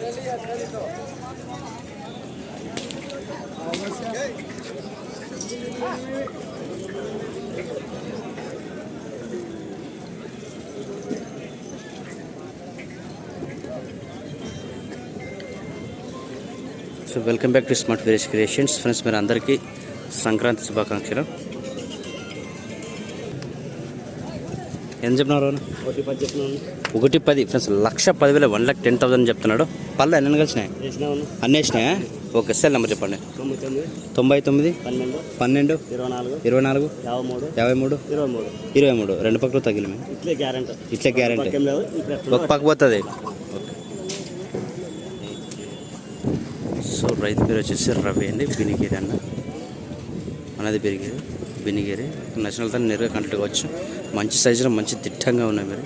So welcome back to smart village creations friends. మీరు అందరికీ సంక్రాంతి శుభాకాంక్షలు. ఎంత చెప్పినారు? 1,10 ఫ్రెండ్స్. 1,10,000 1,10,000 చెప్తున్నాడు. పళ్ళు ఎన్ని కలిసినాయి? అన్నీ వేసినాయా? ఓకే, సెల్ నెంబర్ చెప్పండి. 99 12 24 53 23. రెండు పక్కలు తగిలి ఇట్లే గ్యారెంటీ. ఒక పక్క పోతుంది. సో రైతు పేరు వచ్చేసి రవి అండి. బినిగిరి అన్న అనేది బినిగిరి నేషనల్ తో నేరుగా కంట్రోల్ కావచ్చు. మంచి సైజులో మంచి దిట్టంగా ఉన్నాయి మీరు.